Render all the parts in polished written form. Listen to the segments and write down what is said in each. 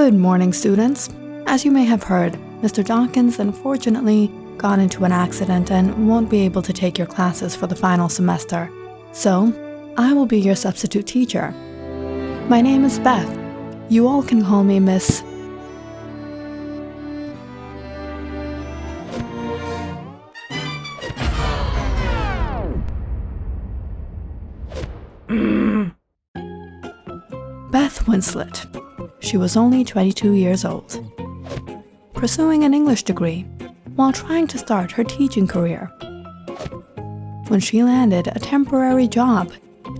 Good morning, students. As you may have heard, Mr. Dawkins unfortunately got into an accident and won't be able to take your classes for the final semester. So, I will be your substitute teacher. My name is Beth. You all can call me Miss... Beth Winslet. She was only 22 years old, pursuing an English degree while trying to start her teaching career, when she landed a temporary job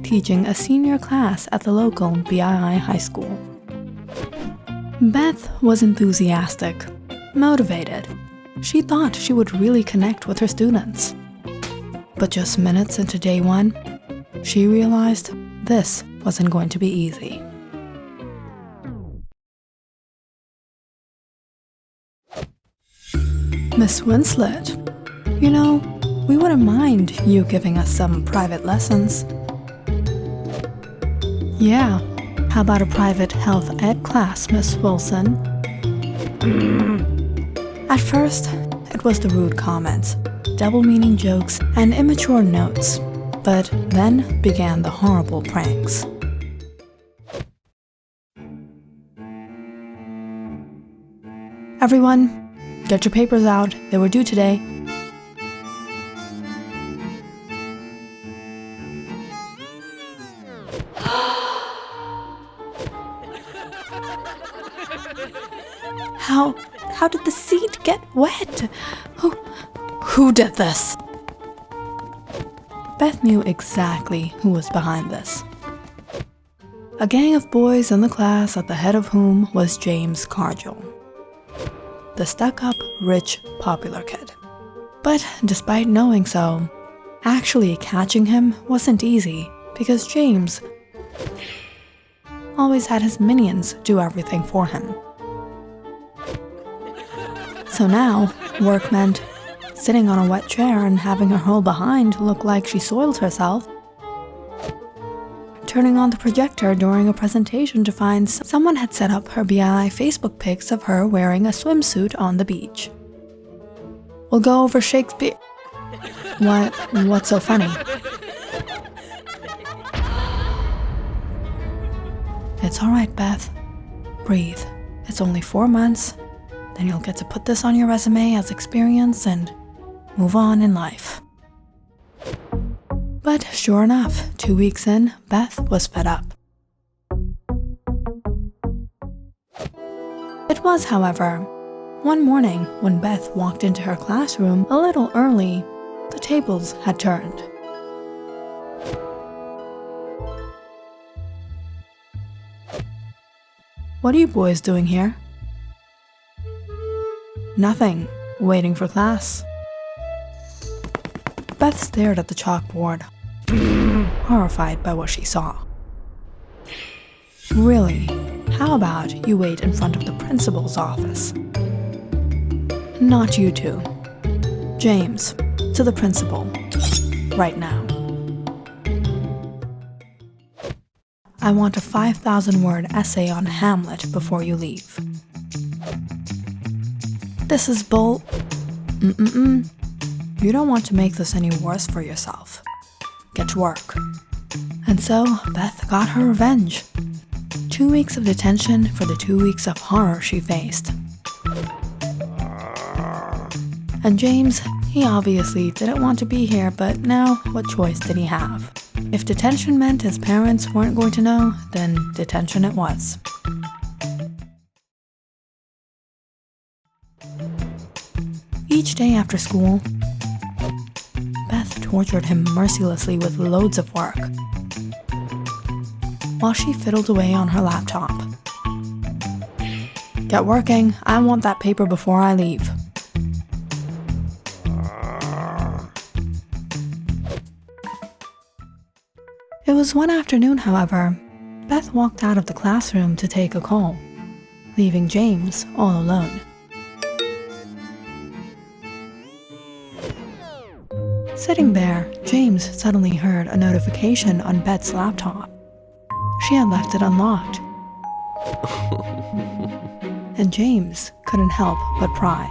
teaching a senior class at the local BII high school. Beth was enthusiastic, motivated. She thought she would really connect with her students. But just minutes into day one, she realized this wasn't going to be easy. Miss Winslet, you know, we wouldn't mind you giving us some private lessons. Yeah, how about a private health ed class, Miss Wilson? At first, it was the rude comments, double-meaning jokes, and immature notes, but then began the horrible pranks. Everyone, get your papers out. They were due today. How did the seat get wet? Who did this? Beth knew exactly who was behind this. A gang of boys in the class at the head of whom was James Cargill, the stuck-up, rich, popular kid. But despite knowing so, actually catching him wasn't easy because James always had his minions do everything for him. So now, work meant sitting on a wet chair and having her whole behind look like she soiled herself, turning on the projector during a presentation to find someone had set up her BI Facebook pics of her wearing a swimsuit on the beach. We'll go over Shakespeare... What's so funny? It's alright, Beth. Breathe. It's only 4 months. Then you'll get to put this on your resume as experience and move on in life. But sure enough, 2 weeks in, Beth was fed up. It was, however, one morning when Beth walked into her classroom a little early, the tables had turned. What are you boys doing here? Nothing, waiting for class. Beth stared at the chalkboard, horrified by what she saw. Really, how about you wait in front of the principal's office? Not you two. James, to the principal, right now. I want a 5,000-word essay on Hamlet before you leave. This is bull... You don't want to make this any worse for yourself. Get to work. And so, Beth got her revenge. 2 weeks of detention for the 2 weeks of horror she faced. And James, he obviously didn't want to be here, but now, what choice did he have? If detention meant his parents weren't going to know, then detention it was. Each day after school, Beth tortured him mercilessly with loads of work, while she fiddled away on her laptop. Get working, I want that paper before I leave. It was one afternoon, however, Beth walked out of the classroom to take a call, leaving James all alone. Sitting there, James suddenly heard a notification on Beth's laptop. She had left it unlocked. and James couldn't help but pry.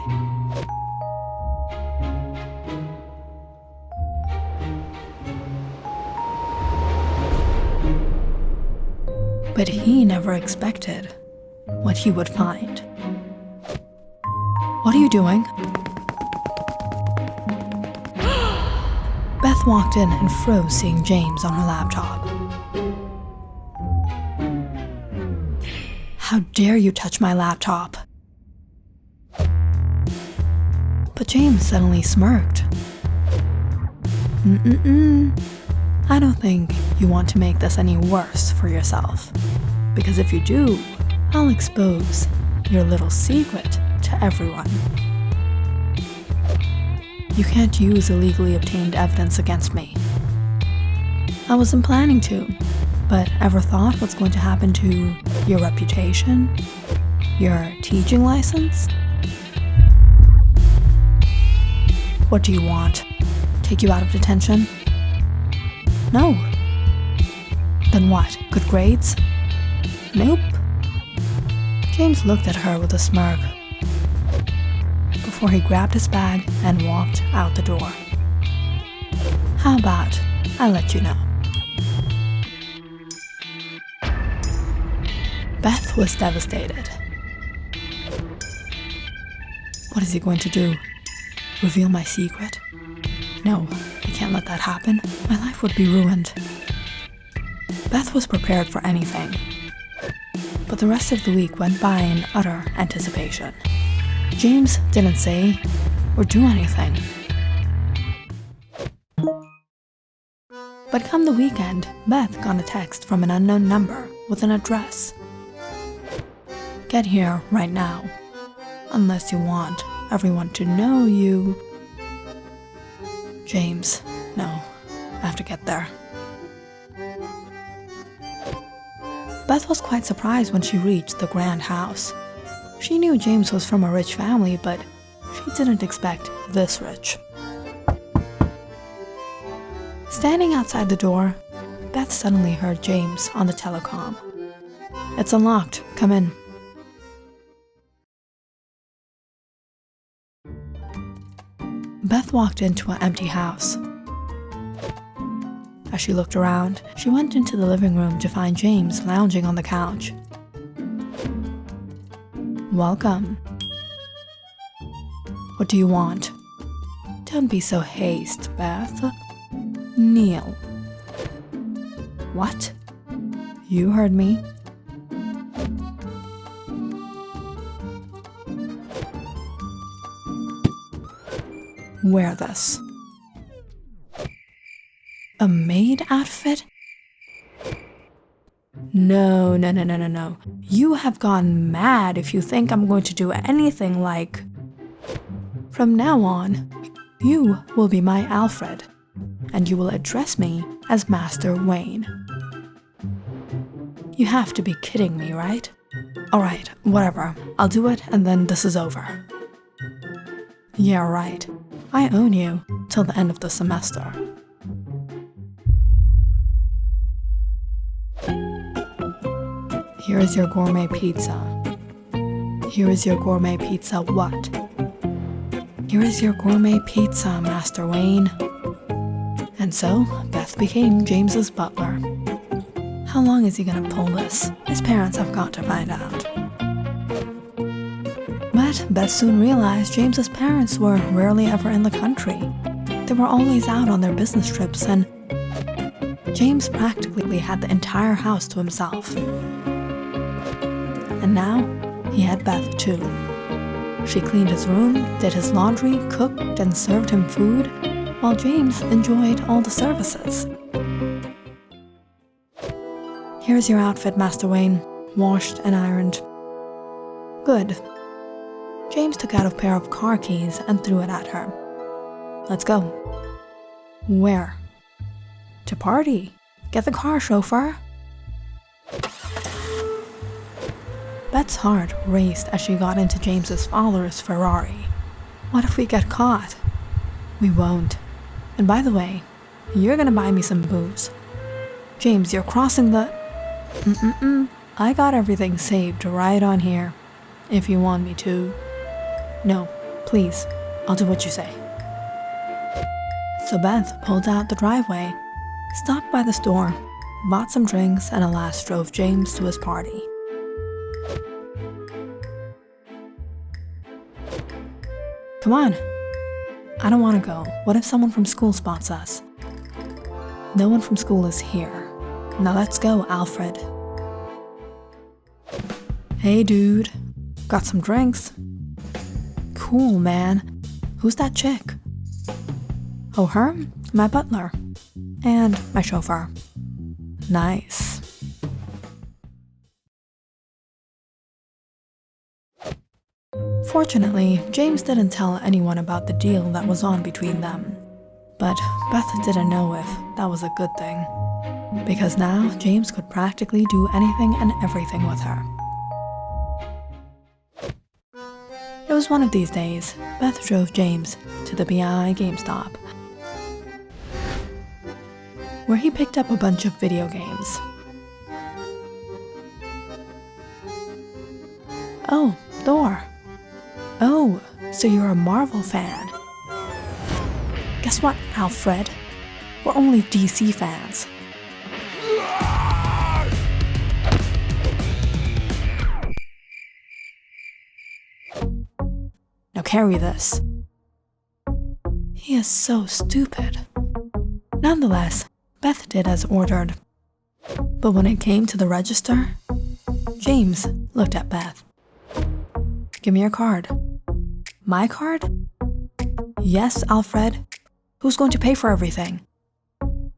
But he never expected what he would find. "What are you doing?" Beth walked in and froze seeing James on her laptop. "How dare you touch my laptop?" But James suddenly smirked. I don't think you want to make this any worse for yourself, because if you do, I'll expose your little secret to everyone. You can't use illegally obtained evidence against me. I wasn't planning to, but ever thought what's going to happen to your reputation? Your teaching license? What do you want? Take you out of detention? No. Then what? Good grades? Nope. James looked at her with a smirk before he grabbed his bag and walked out the door. How about I let you know? Beth was devastated. What is he going to do? Reveal my secret? No, I can't let that happen. My life would be ruined. Beth was prepared for anything, but the rest of the week went by in utter anticipation. James didn't say or do anything. But come the weekend, Beth got a text from an unknown number with an address. "Get here right now, unless you want everyone to know you." James, no, I have to get there. Beth was quite surprised when she reached the grand house. She knew James was from a rich family, but she didn't expect this rich. Standing outside the door, Beth suddenly heard James on the telecom. "It's unlocked. Come in." Beth walked into an empty house. As she looked around, she went into the living room to find James lounging on the couch. "Welcome. What do you want?" "Don't be so hasty, Beth. Kneel." "What? You heard me." "Wear this." "A maid outfit?" No. You have gone mad if you think I'm going to do anything like... From now on, you will be my Alfred, and you will address me as Master Wayne. You have to be kidding me, right? Alright, whatever. I'll do it and then this is over. Yeah, right. I own you till the end of the semester. Here is your gourmet pizza. Here is your gourmet pizza what? Here is your gourmet pizza, Master Wayne. And so, Beth became James's butler. How long is he gonna pull this? His parents have got to find out. But Beth soon realized James's parents were rarely ever in the country. They were always out on their business trips, and James practically had the entire house to himself. And now, he had Beth too. She cleaned his room, did his laundry, cooked and served him food, while James enjoyed all the services. Here's your outfit, Master Wayne, washed and ironed. Good. James took out a pair of car keys and threw it at her. Let's go. Where? To party. Get the car, chauffeur. Beth's heart raced as she got into James's father's Ferrari. What if we get caught? We won't. And by the way, you're gonna buy me some booze. James, you're crossing the... I got everything saved right on here. if you want me to. No, please, I'll do what you say. So Beth pulled out the driveway, stopped by the store, bought some drinks, and alas drove James to his party. Come on. I don't want to go. What if someone from school spots us? No one from school is here. Now let's go, Alfred. Hey dude, got some drinks? Cool, man. Who's that chick? Oh, her? My butler. And my chauffeur. Nice. Fortunately, James didn't tell anyone about the deal that was on between them. But Beth didn't know if that was a good thing. Because now, James could practically do anything and everything with her. It was one of these days, Beth drove James to the BI GameStop, where he picked up a bunch of video games. Oh, Thor. Oh, so you're a Marvel fan. Guess what, Alfred? We're only DC fans. Now carry this. He is so stupid. Nonetheless, Beth did as ordered. But when it came to the register, James looked at Beth. Give me your card. My card? Yes, Alfred. Who's going to pay for everything?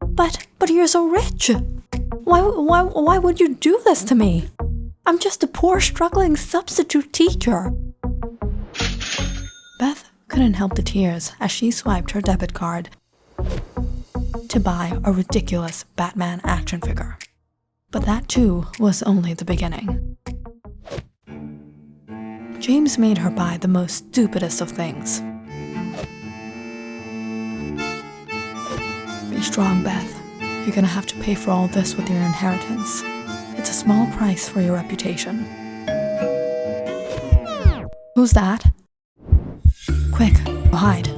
But you're so rich. Why would you do this to me? I'm just a poor, struggling substitute teacher. Beth couldn't help the tears as she swiped her debit card to buy a ridiculous Batman action figure. But that too was only the beginning. James made her buy the most stupidest of things. Be strong, Beth. You're gonna have to pay for all this with your inheritance. It's a small price for your reputation. Who's that? Quick, go hide.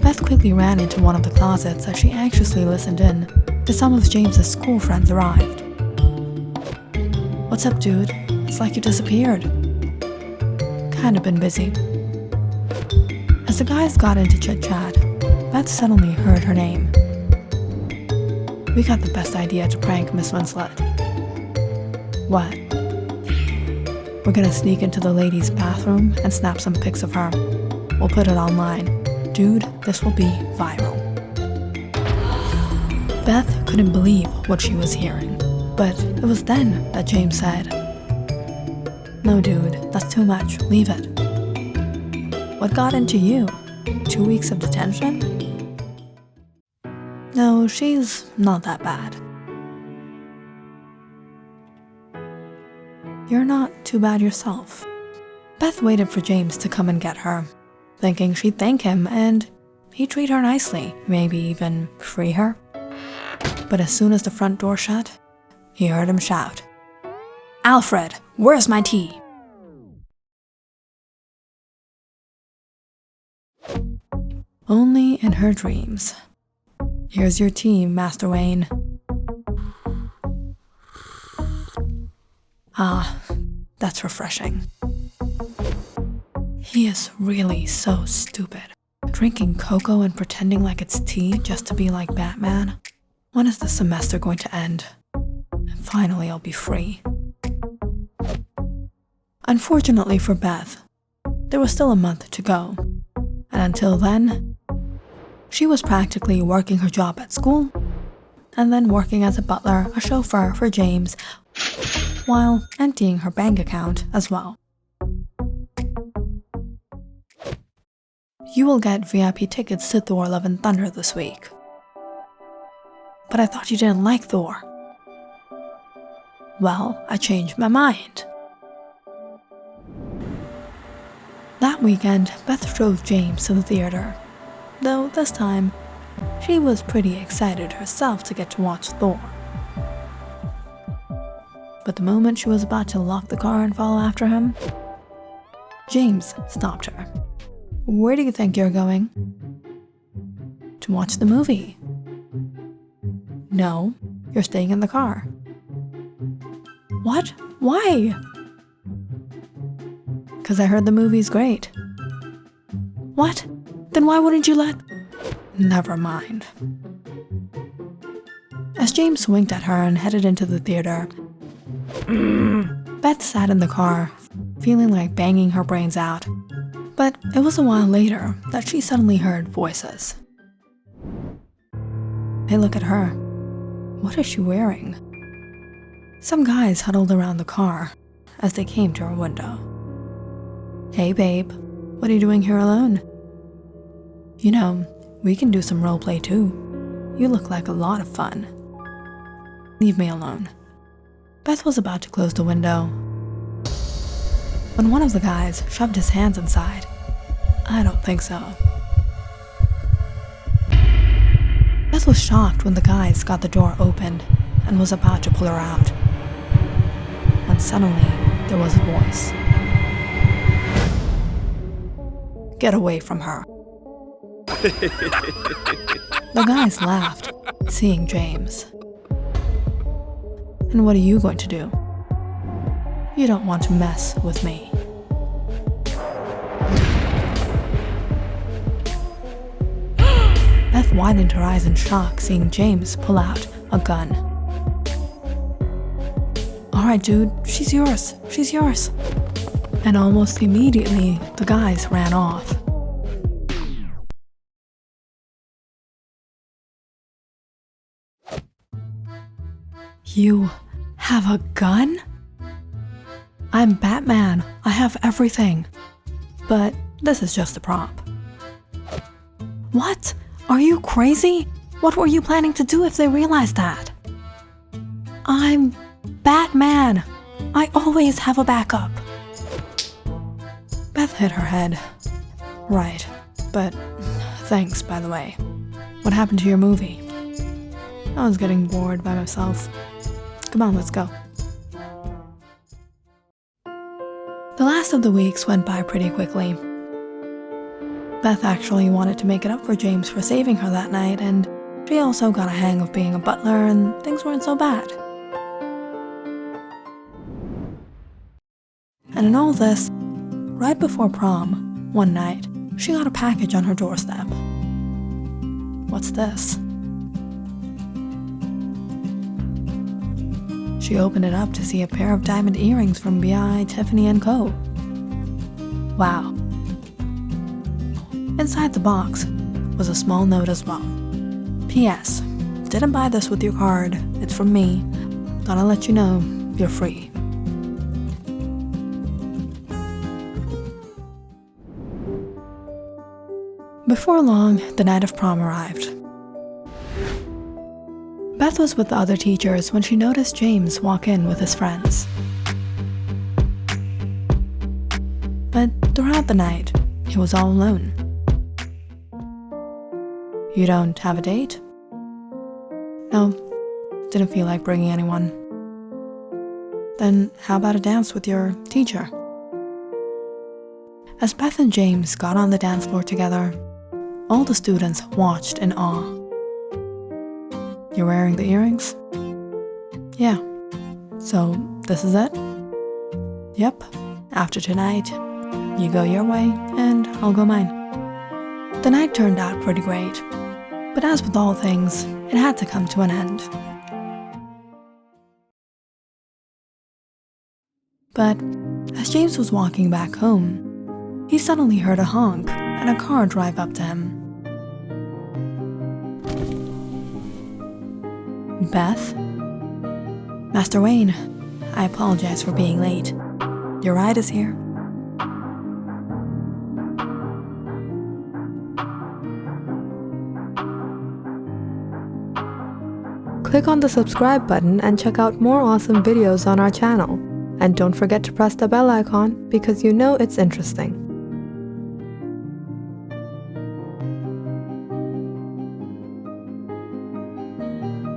Beth quickly ran into one of the closets as she anxiously listened in to some of James's school friends arrived. What's up, dude? It's like you disappeared. Kinda been busy. As the guys got into chit-chat, Beth suddenly heard her name. We got the best idea to prank Miss Winslet. What? We're gonna sneak into the ladies' bathroom and snap some pics of her. We'll put it online. Dude, this will be viral. Beth couldn't believe what she was hearing, but it was then that James said, "No, dude, that's too much. Leave it." What got into you? 2 weeks of detention? No, she's not that bad. You're not too bad yourself. Beth waited for James to come and get her, thinking she'd thank him and he'd treat her nicely, maybe even free her. But as soon as the front door shut, he heard him shout, "Alfred, where's my tea?" Only in her dreams. Here's your tea, Master Wayne. Ah, that's refreshing. He is really so stupid. Drinking cocoa and pretending like it's tea just to be like Batman. When is the semester going to end? Finally, I'll be free. Unfortunately for Beth, there was still a month to go. And until then, she was practically working her job at school, and then working as a butler, a chauffeur for James, while emptying her bank account as well. You will get VIP tickets to Thor Love and Thunder this week. But I thought you didn't like Thor. Well, I changed my mind. That weekend, Beth drove James to the theater, though this time, she was pretty excited herself to get to watch Thor. But the moment she was about to lock the car and follow after him, James stopped her. "Where do you think you're going?" "To watch the movie." "No, you're staying in the car." "What? Why?" "'Cause I heard the movie's great." "What? Then why wouldn't you let—" "Never mind." As James winked at her and headed into the theater, Beth sat in the car, feeling like banging her brains out. But it was a while later that she suddenly heard voices. Hey, look at her. What is she wearing? Some guys huddled around the car as they came to her window. "Hey babe, what are you doing here alone?" "You know, we can do some roleplay too. You look like a lot of fun." "Leave me alone." Beth was about to close the window when one of the guys shoved his hands inside. "I don't think so." Beth was shocked when the guys got the door opened and was about to pull her out, when suddenly there was a voice. "Get away from her." The guys laughed, seeing James. "And what are you going to do? You don't want to mess with me." Beth widened her eyes in shock, seeing James pull out a gun. "All right, dude, she's yours. She's yours." And almost immediately, the guys ran off. "You have a gun?" "I'm Batman. I have everything. But this is just a prop." "What? Are you crazy? What were you planning to do if they realized that?" "I'm Batman. I always have a backup." Beth hit her head. "Right, but thanks, by the way. What happened to your movie?" "I was getting bored by myself. Come on, let's go." The last of the weeks went by pretty quickly. Beth actually wanted to make it up for James for saving her that night, and she also got a hang of being a butler, and things weren't so bad. And in all this, right before prom, one night, she got a package on her doorstep. What's this? She opened it up to see a pair of diamond earrings from B.I. Tiffany & Co. Wow. Inside the box was a small note as well. "P.S. Didn't buy this with your card. It's from me. Thought I'll let you know you're free." Before long, the night of prom arrived. Beth was with the other teachers when she noticed James walk in with his friends. But throughout the night, he was all alone. "You don't have a date?" "No, didn't feel like bringing anyone." "Then how about a dance with your teacher?" As Beth and James got on the dance floor together, all the students watched in awe. "You're wearing the earrings?" "Yeah." "So this is it?" "Yep. After tonight, you go your way and I'll go mine." The night turned out pretty great, but as with all things, it had to come to an end. But as James was walking back home, he suddenly heard a honk and a car drive up to him. "Beth?" "Master Wayne, I apologize for being late. Your ride is here." Click on the subscribe button and check out more awesome videos on our channel. And don't forget to press the bell icon because you know it's interesting.